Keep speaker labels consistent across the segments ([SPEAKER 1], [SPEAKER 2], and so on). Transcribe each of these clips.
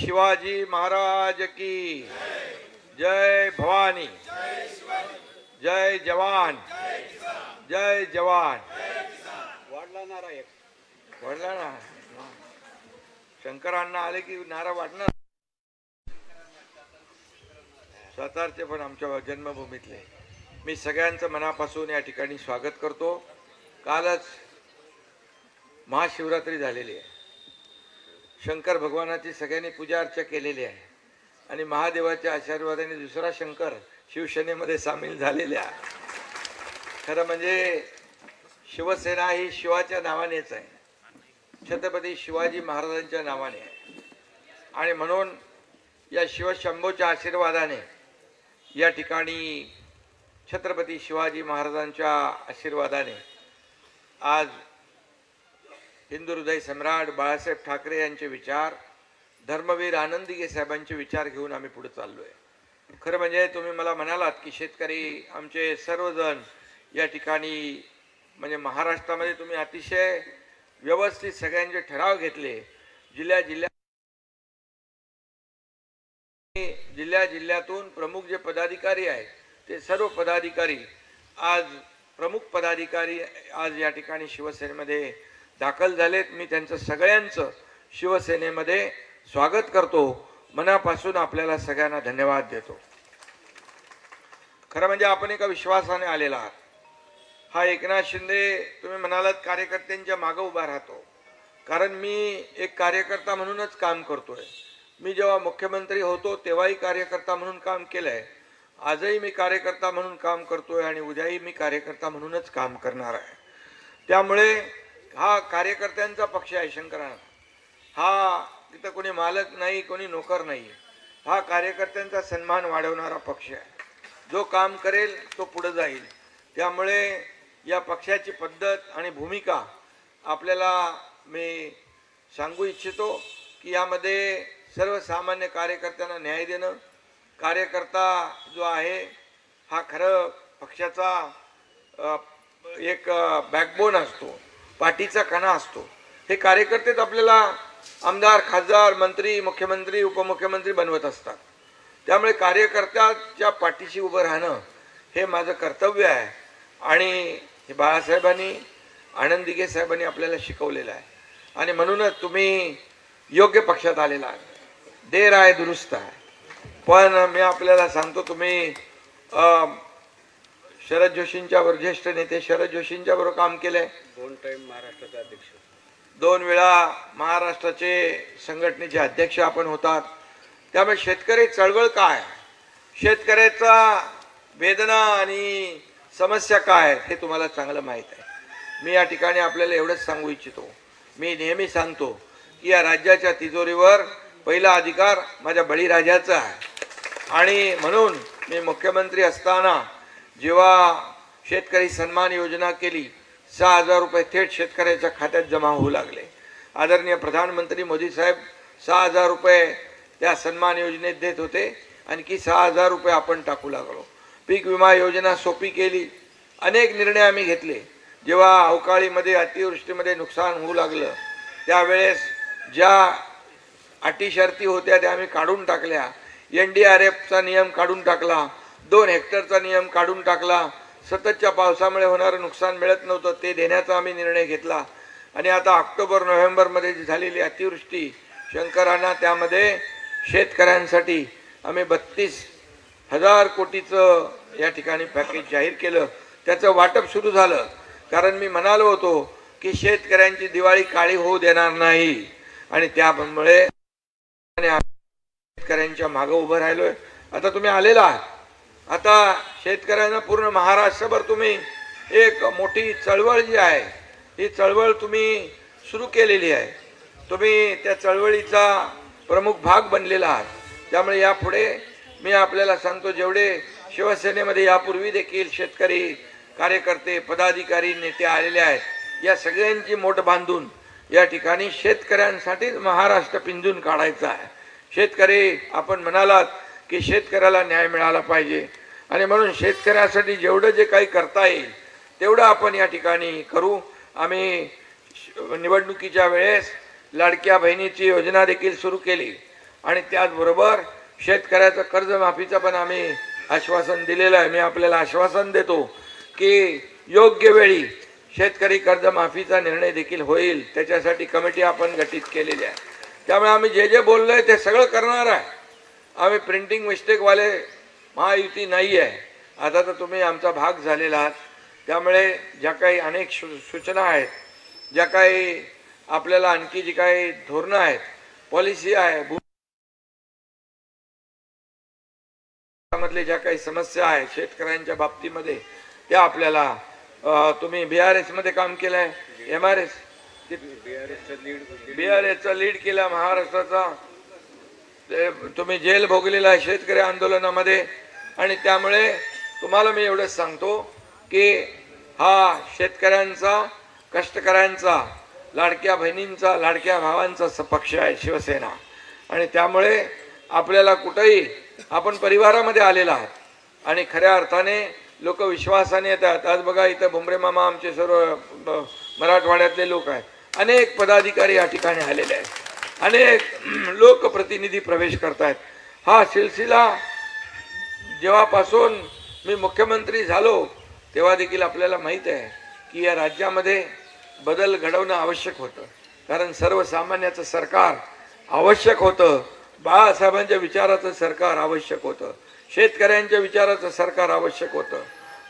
[SPEAKER 1] शिवाजी महाराज की जय भवानी, जय जवान, जय जवान.
[SPEAKER 2] वाढला नारा एक.
[SPEAKER 1] वाढला ना. शंकरांना आले की नारा वाढणार. सातारचे पण आमच्या जन्मभूमीतले मी सगळ्यांचं मनापासून या ठिकाणी स्वागत करतो. कालच महाशिवरात्री झालेली आहे. शंकर भगवानाची सगळ्यांनी पूजा अर्चा केलेली आहे आणि महादेवाच्या आशीर्वादाने दुसरा शंकर शिवसेनेमध्ये सामील झालेले आहे. खरं म्हणजे शिवसेना ही शिवाच्या नावानेच आहे, छत्रपती शिवाजी महाराजांच्या नावाने आहे. आणि म्हणून या शिवशंभूच्या आशीर्वादाने या ठिकाणी छत्रपती शिवाजी महाराजांच्या आशीर्वादाने आज हिंदू हृदय सम्राट बाळासाहेब ठाकरे यांचे विचार, धर्मवीर आनंदीगे साहेबांचे विचार घेऊन आम्ही पुढे चाललोय. खरं म्हणजे तुम्ही मला म्हणालात की शेतकरी आमचे सर्वजण या ठिकाणी म्हणजे महाराष्ट्रामध्ये तुम्ही अतिशय व्यवस्थित सगळ्यांचे ठराव घेतले. जिल्ह्यातून प्रमुख जे पदाधिकारी आहेत ते सर्व पदाधिकारी आज प्रमुख पदाधिकारी आज या ठिकाणी शिवसेनेमध्ये दाखल झालेत. मी त्यांचं सगळ्यांचं शिवसेनेमध्ये स्वागत करतो. मनापासून आपल्याला सगळ्यांना धन्यवाद देतो. खरं म्हणजे आपण एका विश्वासाने आलेला आहात. हा एकनाथ शिंदे तुम्ही म्हणालात कार्यकर्त्यांच्या मागे उभा राहतो, कारण मी एक कार्यकर्ता म्हणूनच काम करतोय. मी जेव्हा मुख्यमंत्री होतो तेव्हाही कार्यकर्ता म्हणून काम केलंय, आजही मी कार्यकर्ता म्हणून काम करतोय आणि उद्याही मी कार्यकर्ता म्हणूनच काम करणार आहे. त्यामुळे हा कार्यकर्त्यांचा पक्ष आहे. शंकरांना हा तिथं कोणी मालक नाही, कोणी नोकर नाही. हा कार्यकर्त्यांचा सन्मान वाढवणारा पक्ष आहे. जो काम करेल तो पुढे जाईल. त्यामुळे या पक्षाची पद्धत आणि भूमिका आपल्याला मी सांगू इच्छितो की यामध्ये सर्वसामान्य कार्यकर्त्यांना न्याय देणं, कार्यकर्ता जो आहे हा खरं पक्षाचा एक बॅकबोन असतो, पाठीचा कणा असतो. हे कार्यकर्तेच आपल्याला आमदार, खासदार, मंत्री, मुख्यमंत्री, उपमुख्यमंत्री बनवत असतात. त्यामुळे कार्यकर्त्याच्या पाठीशी उभं राहणं हे माझं कर्तव्य आहे आणि हे बाळासाहेबांनी, आनंदीगे साहेबांनी आपल्याला शिकवलेलं आहे. आणि म्हणूनच तुम्ही योग्य पक्षात आलेला आहे. देर आहे दुरुस्त आहे. पण मी आपल्याला सांगतो, तुम्ही शरद जोशींच्या बरोबर, ज्येष्ठ नेते शरद जोशींच्या बरोबर काम केलंय.
[SPEAKER 2] 2 टाइम महाराष्ट्राचे अध्यक्ष,
[SPEAKER 1] 2 वेळा महाराष्ट्राचे संघटनेचे अध्यक्ष आपण होतात. त्यामुळे शेतकरी चळवळ काय, शेतकऱ्याचा वेदना आणि समस्या काय हे तुम्हाला चांगलं माहीत आहे. मी या ठिकाणी आपल्याला एवढंच सांगू इच्छितो, मी नेहमी सांगतो की या राज्याच्या तिजोरीवर पहिला अधिकार माझ्या बळीराजाचा आहे. आणि म्हणून मी मुख्यमंत्री असताना जेव्हा शेतकरी सन्मान योजना केली, 6,000 रुपये थेट शेतकऱ्याच्या खात्यात जमा होऊ लागले. आदरणीय प्रधानमंत्री मोदी साहेब 6,000 रुपये त्या सन्मान योजनेत देत होते, आणखी 6,000 रुपये आपण टाकू लागलो. पीक विमा योजना सोपी केली. अनेक निर्णय आम्ही घेतले. जेव्हा अवकाळीमध्ये, अतिवृष्टीमध्ये नुकसान होऊ लागलं त्यावेळेस ज्या अटी शर्ती होत्या त्या आम्ही काढून टाकल्या. NDRFचा नियम काढून टाकला, 2 हेक्टरचा नियम काढून टाकला. सततच्या पावसामुळे होणारं नुकसान मिळत नव्हतं, ते देण्याचा आम्ही निर्णय घेतला. आणि आता ऑक्टोबर नोव्हेंबरमध्ये झालेली अतिवृष्टी, शंकरांना त्यामध्ये शेतकऱ्यांसाठी आम्ही 32,000 कोटीचं या ठिकाणी पॅकेज जाहीर केलं. त्याचं वाटप सुरू झालं, कारण मी म्हणालो होतो की शेतकऱ्यांची दिवाळी काळी होऊ देणार नाही. आणि त्यामुळे शेतकऱ्यांच्या मागे उभं राहिलोय. आता तुम्ही आलेला आहात. आता शेतकऱ्यांना पूर्ण महाराष्ट्रभर तुम्ही एक मोठी चळवळ जी आहे ही चळवळ तुम्ही सुरू केलेली आहे. तुम्ही त्या चळवळीचा प्रमुख भाग बनलेला आहात. त्यामुळे यापुढे मी आपल्याला सांगतो, जेवढे शिवसेनेमध्ये यापूर्वी देखील शेतकरी कार्यकर्ते, पदाधिकारी, नेते आलेले आहेत, या सगळ्यांची मोठ बांधून या ठिकाणी शेतकऱ्यांसाठीच महाराष्ट्र पिंजून काढायचा आहे. शेतकरी, आपण म्हणालात की शेतकऱ्याला न्याय मिळाला पाहिजे आणि म्हणून शेतकऱ्यासाठी जेवढं जे काही करता येईल तेवढं आपण या ठिकाणी करू. आम्ही निवडणुकीच्या वेळेस लाडक्या बहिणीची योजना देखील सुरू केली. आणि त्याचबरोबर शेतकऱ्याचं कर्जमाफीचं पण आम्ही आश्वासन दिलेलं आहे. मी आपल्याला आश्वासन देतो की योग्य वेळी शेतकरी कर्जमाफीचा निर्णय देखील होईल. त्याच्यासाठी कमिटी आपण गठीत केलेली आहे. त्यामुळे आम्ही जे जे बोललोय ते सगळं करणार आहे. आम्ही प्रिंटिंग मिस्टेकवाले महायुती नाही आहे. आता तर तुम्ही आमचा भाग झालेला आहात. त्यामुळे ज्या काही अनेक सूचना आहेत, ज्या काही आपल्याला आणखी जी काही धोरणं आहेत, पॉलिसी आहे, मधले ज्या काही समस्या आहेत शेतकऱ्यांच्या बाबतीमध्ये, त्या आपल्याला तुम्ही BRS मध्ये काम केलंय, MRS BRS लीड केला महाराष्ट्राचा, तुम्ही जेल भोगलेला आहे शेतकरी आंदोलनामध्ये. आणि त्यामुळे तुम्हाला मी एवढंच सांगतो की हा शेतकऱ्यांचा, कष्टकऱ्यांचा, लाडक्या बहिणींचा, लाडक्या भावांचा पक्ष आहे शिवसेना. आणि त्यामुळे आपल्याला कुठेही आपण परिवारामध्ये आलेला आहात आणि खऱ्या अर्थाने लोक विश्वासाने येतात. आज बघा इथं भुमरे मामा आमचे सर्व मराठवाड्यातले लोक आहेत, अनेक पदाधिकारी या ठिकाणी आलेले आहेत, अनेक लोकप्रतिनिधी प्रवेश करतायत. हा सिलसिला जेव्हापासून मी मुख्यमंत्री झालो तेव्हा देखील आपल्याला माहीत आहे की या राज्यामध्ये बदल घडवणं आवश्यक होतं. कारण सर्वसामान्याचं सरकार आवश्यक होतं, बाळासाहेबांच्या विचाराचं सरकार आवश्यक होतं, शेतकऱ्यांच्या विचाराचं सरकार आवश्यक होतं,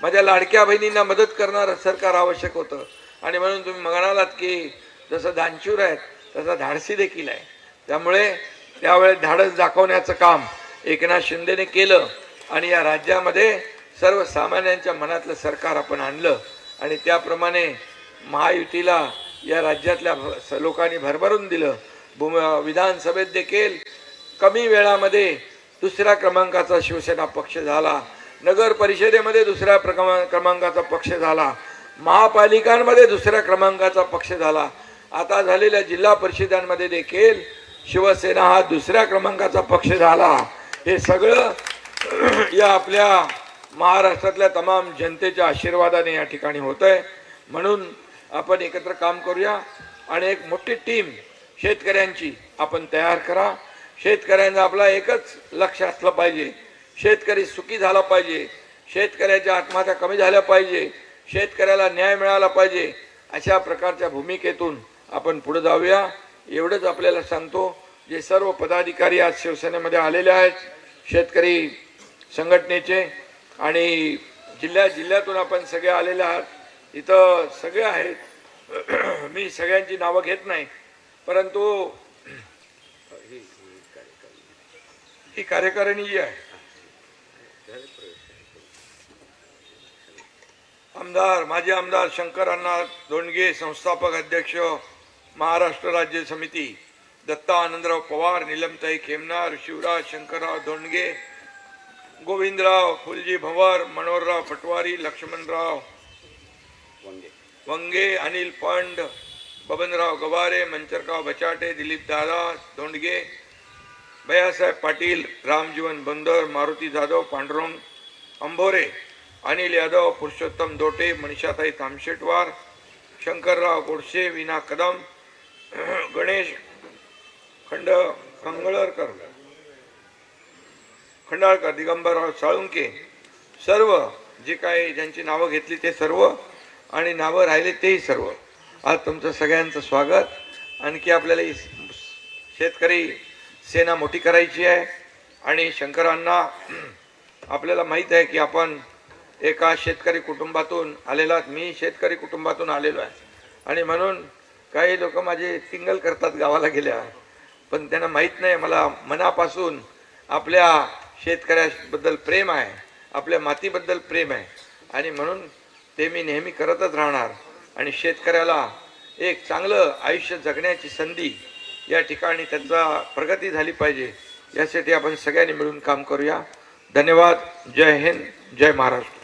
[SPEAKER 1] माझ्या लाडक्या बहिणींना मदत करणारं सरकार आवश्यक होतं. आणि म्हणून तुम्ही म्हणालात की जसं दानशूर आहेत तसं धाडसी देखील आहे. त्यामुळे त्यावेळेस धाडस दाखवण्याचं काम एकनाथ शिंदेने केलं आणि या राज्यामध्ये सर्वसामान्यांच्या मनातलं सरकार आपण आणलं. आणि त्याप्रमाणे महायुतीला या राज्यातल्या लोकांनी भरभरून दिलं. विधानसभेत देखील कमी वेळामध्ये दुसऱ्या क्रमांकाचा शिवसेना पक्ष झाला, नगर परिषदेमध्ये दुसऱ्या क्रमांकाचा पक्ष झाला, महापालिकांमध्ये दुसऱ्या क्रमांकाचा पक्ष झाला. आता झालेल्या जिल्हा परिषदांमध्ये देखील शिवसेना हा दुसऱ्या क्रमांकाचा पक्ष झाला. हे सगळं या आपल्या महाराष्ट्रातल्या तमाम जनतेच्या आशीर्वादाने या ठिकाणी होत आहे. म्हणून आपण एकत्र काम करूया आणि एक मोठी टीम शेतकऱ्यांची आपण तयार करा. शेतकऱ्यांचं आपला एकच लक्ष असलं पाहिजे, शेतकरी सुखी झाला पाहिजे, शेतकऱ्याच्या आत्महत्या कमी झाल्या पाहिजे, शेतकऱ्याला न्याय मिळाला पाहिजे. अशा प्रकारच्या भूमिकेतून आपण पुढे जाऊया. एवढंच आपल्याला सांगतो. जे सर्व पदाधिकारी आज शिवसेनेमध्ये आलेले आहेत शेतकरी संघटनेचे आणि जिल्ह्यातून आपण सगळे आलेले आहात, इथं सगळे आहेत. मी सगळ्यांची नावं घेत नाही, परंतु ही कार्यकारिणी जी आहे, माजी आमदार शंकर अण्णा धोंडगे, संस्थापक अध्यक्ष महाराष्ट्र राज्य समिती, दत्ता आनंदराव पवार, नीलमताई खेमनार, शिवराज शंकरराव धोंडगे, गोविंदराव फुलजी भंवर, मनोहरराव पटवारी, लक्ष्मणराव वंगे, अनिल पंड, बबनराव गवारे, मंचरराव बचाटे, दिलीप दादा धोंडगे, भैयासाहेब पाटील, रामजीवन बंदर, मारुती जाधव, पांडुरंग अंभोरे, अनिल यादव, पुरुषोत्तम दोटे, मनीषाताई तामशेटवार, शंकरराव गोडसे, विना कदम, गणेश खंडाळकर, दिगंबरराव साळुंके, सर्व जे काही ज्यांची नावं घेतली ते सर्व आणि नावं राहिले तेही सर्व. आज तुमचं सगळ्यांचं स्वागत. आणखी आपल्याला ही शेतकरी सेना मोठी करायची आहे. आणि शंकरांना आपल्याला माहीत आहे की आपण एका शेतकरी कुटुंबातून आलेला, मी शेतकरी कुटुंबातून आलेलो आहे. आणि म्हणून काही लोक माझे टिंगल करतात गावाला गेल्या, पण त्यांना माहीत नाही मला मनापासून आपल्या शेतकऱ्याबद्दल प्रेम आहे, आपल्या मातीबद्दल प्रेम आहे. आणि म्हणून ते मी नेहमी करतच राहणार. आणि शेतकऱ्याला एक चांगलं आयुष्य जगण्याची संधी या ठिकाणी त्यांचा प्रगती झाली पाहिजे, यासाठी आपण सगळ्यांनी मिळून काम करूया. धन्यवाद. जय हिंद, जय महाराष्ट्र.